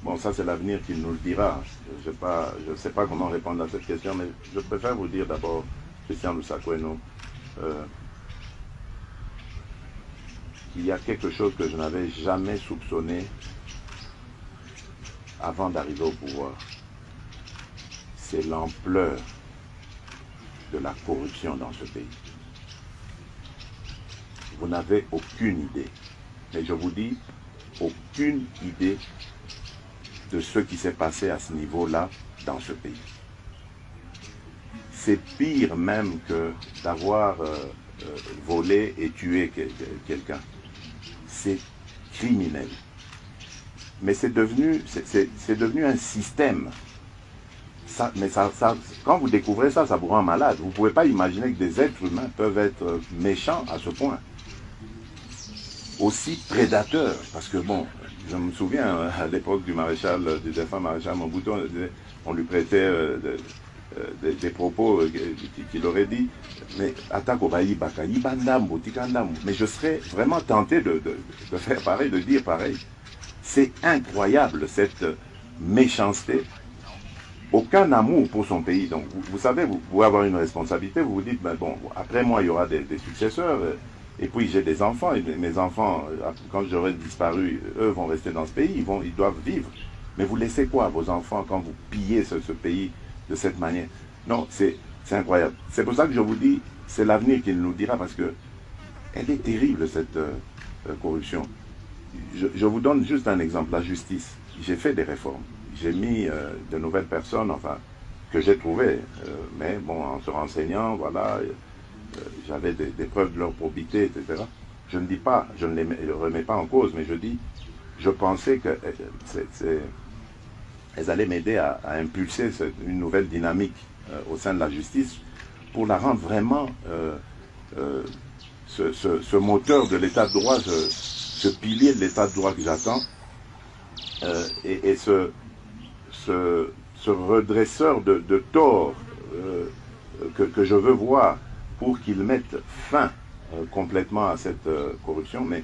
Bon, ça c'est l'avenir qui nous le dira. Je ne sais pas comment répondre à cette question, mais je préfère vous dire d'abord, Christian Lusakoueno, euh, qu'il y a quelque chose que je n'avais jamais soupçonné avant d'arriver au pouvoir. C'est l'ampleur de la corruption dans ce pays. Vous n'avez aucune idée. Mais je vous dis, aucune idée de ce qui s'est passé à ce niveau-là dans ce pays. C'est pire même que d'avoir volé et tué quelqu'un. C'est criminel. Mais c'est devenu un système. Quand vous découvrez ça, ça vous rend malade. Vous ne pouvez pas imaginer que des êtres humains peuvent être méchants à ce point. Aussi prédateurs. Parce que bon, je me souviens, à l'époque du défunt maréchal Mobutu, on lui prêtait des propos qu'il aurait dit, mais mais je serais vraiment tenté de faire pareil, de dire pareil. C'est incroyable cette méchanceté. Aucun amour pour son pays. Donc, vous savez, vous pouvez avoir une responsabilité, vous vous dites, ben bon, après moi, il y aura des successeurs, et puis j'ai des enfants, et mes enfants, quand j'aurai disparu, eux vont rester dans ce pays, ils doivent vivre. Mais vous laissez quoi à vos enfants quand vous pillez ce pays de cette manière? Non, c'est incroyable. C'est pour ça que je vous dis, c'est l'avenir qui nous dira, parce que elle est terrible, cette corruption. Je vous donne juste un exemple, la justice. J'ai fait des réformes. J'ai mis de nouvelles personnes, enfin, que j'ai trouvées. Mais bon, en se renseignant, voilà, j'avais des preuves de leur probité, etc. Je ne dis pas, je ne les remets pas en cause, mais je dis, je pensais que elles allaient m'aider à impulser une nouvelle dynamique au sein de la justice pour la rendre vraiment ce moteur de l'état de droit, ce pilier de l'état de droit que j'attends, et ce redresseur de tort que je veux voir pour qu'il mette fin complètement à cette corruption. Mais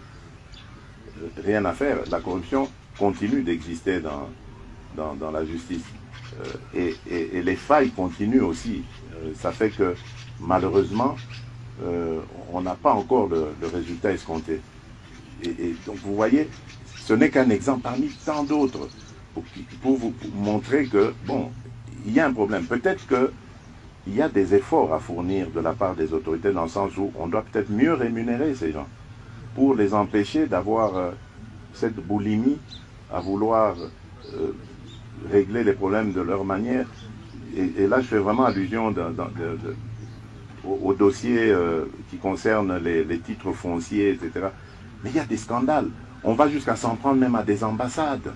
rien à faire, la corruption continue d'exister dans la justice. Et les failles continuent aussi. Ça fait que malheureusement, on n'a pas encore le résultat escompté. Et donc vous voyez, ce n'est qu'un exemple parmi tant d'autres pour vous montrer que, bon, il y a un problème. Peut-être qu'il y a des efforts à fournir de la part des autorités dans le sens où on doit peut-être mieux rémunérer ces gens pour les empêcher d'avoir cette boulimie à vouloir régler les problèmes de leur manière. Et là, je fais vraiment allusion au dossier qui concerne les titres fonciers, etc. Mais il y a des scandales. On va jusqu'à s'en prendre même à des ambassades,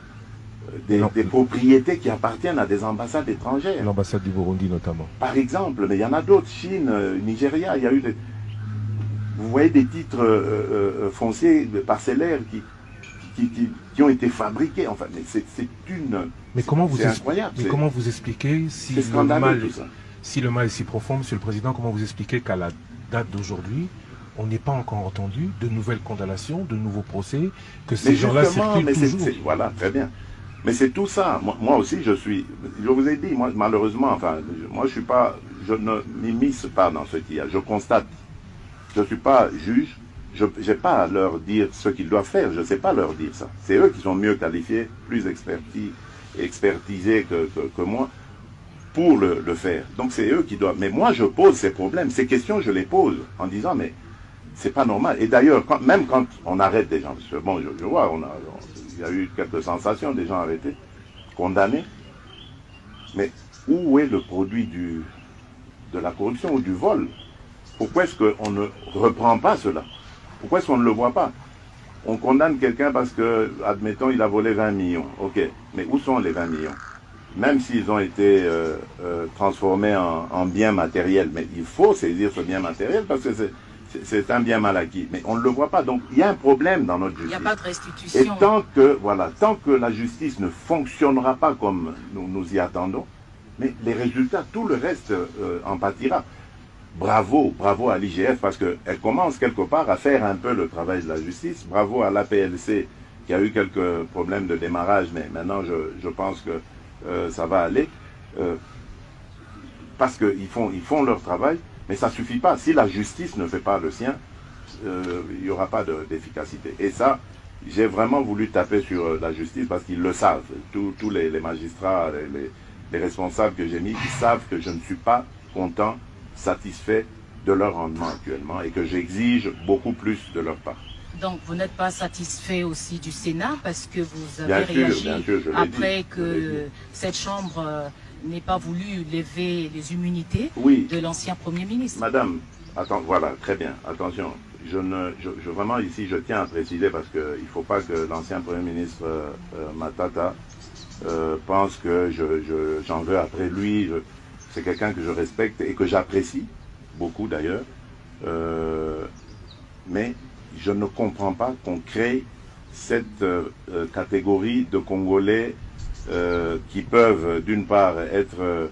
des propriétés qui appartiennent à des ambassades étrangères. L'ambassade du Burundi notamment. Par exemple, mais il y en a d'autres, Chine, Nigeria, il y a eu vous voyez des titres fonciers, parcellaires qui ont été fabriqués. Enfin, mais c'est incroyable. Mais comment vous expliquez si le mal est si profond, Monsieur le Président, comment vous expliquez qu'à la date d'aujourd'hui, on n'est pas encore entendu de nouvelles condamnations, de nouveaux procès, que ces gens-là circulent toujours. Voilà, très bien. Mais c'est tout ça. Moi aussi, je vous ai dit, moi, malheureusement, enfin, moi, je ne m'immisce pas dans ce qu'il y a. Je constate. Je ne suis pas juge. Je n'ai pas à leur dire ce qu'ils doivent faire. Je ne sais pas leur dire ça. C'est eux qui sont mieux qualifiés, plus expertisés que moi pour le faire. Donc, c'est eux qui doivent. Mais moi, je pose ces problèmes. Ces questions, je les pose en disant, mais c'est pas normal. Et d'ailleurs, même quand on arrête des gens, parce que bon, je vois, il y a eu quelques sensations, des gens arrêtés, condamnés. Mais où est le produit de la corruption ou du vol? Pourquoi est-ce qu'on ne reprend pas cela? Pourquoi est-ce qu'on ne le voit pas? On condamne quelqu'un parce que, admettons, il a volé 20 millions. Ok, mais où sont les 20 millions? Même s'ils ont été transformés en biens matériels. Mais il faut saisir ce bien matériel parce que c'est un bien mal acquis. Mais on ne le voit pas. Donc, il y a un problème dans notre justice. Il n'y a pas de restitution. Et tant que la justice ne fonctionnera pas comme nous y attendons, mais les résultats, tout le reste en pâtira. Bravo à l'IGF parce qu'elle commence quelque part à faire un peu le travail de la justice. Bravo à l'APLC qui a eu quelques problèmes de démarrage, mais maintenant je pense que ça va aller. Parce qu'ils font leur travail, mais ça ne suffit pas. Si la justice ne fait pas le sien, il n'y aura pas d'efficacité. Et ça, j'ai vraiment voulu taper sur la justice parce qu'ils le savent. Tous les magistrats, les responsables que j'ai mis, ils savent que je ne suis pas content, satisfait de leur rendement actuellement et que j'exige beaucoup plus de leur part. Donc vous n'êtes pas satisfait aussi du Sénat parce que vous avez réagi après que cette Chambre n'ait pas voulu lever les immunités de l'ancien Premier ministre. Madame, attends, voilà, très bien, attention. Vraiment ici, je tiens à préciser parce qu'il ne faut pas que l'ancien Premier ministre Matata pense que j'en veux après lui. C'est quelqu'un que je respecte et que j'apprécie beaucoup d'ailleurs. Mais je ne comprends pas qu'on crée cette catégorie de Congolais qui peuvent d'une part être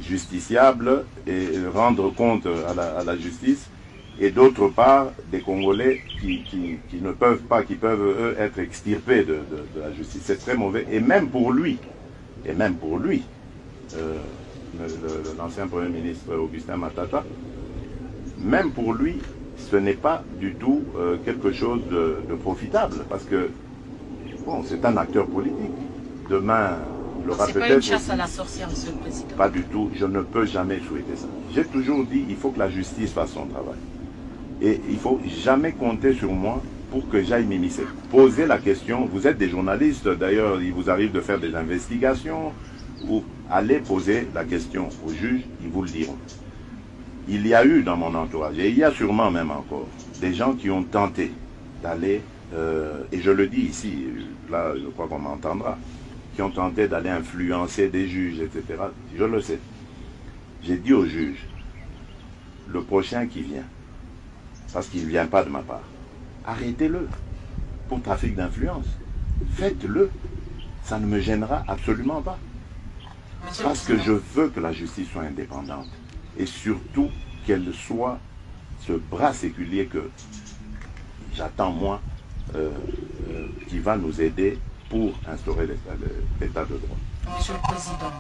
justiciables et rendre compte à la justice, et d'autre part des Congolais qui ne peuvent pas, qui peuvent eux être extirpés de la justice. C'est très mauvais, et même pour lui, l'ancien Premier ministre Augustin Matata, même pour lui, ce n'est pas du tout quelque chose de profitable, parce que bon, c'est un acteur politique. Demain, il aura peut-être... C'est pas une chasse à la sorcière, Monsieur le Président. Pas du tout, je ne peux jamais souhaiter ça. J'ai toujours dit, il faut que la justice fasse son travail. Et il ne faut jamais compter sur moi pour que j'aille m'immiscer. Posez la question, vous êtes des journalistes, d'ailleurs, il vous arrive de faire des investigations, ou allez poser la question aux juges, ils vous le diront. Il y a eu dans mon entourage, et il y a sûrement même encore, des gens qui ont tenté d'aller, et je le dis ici, là je crois qu'on m'entendra, qui ont tenté d'aller influencer des juges, etc. Je le sais. J'ai dit aux juges, le prochain qui vient, parce qu'il ne vient pas de ma part, arrêtez-le pour trafic d'influence. Faites-le. Ça ne me gênera absolument pas. Parce que je veux que la justice soit indépendante. Et surtout qu'elle soit ce bras séculier que j'attends moi, qui va nous aider pour instaurer l'état de droit. Monsieur le Président,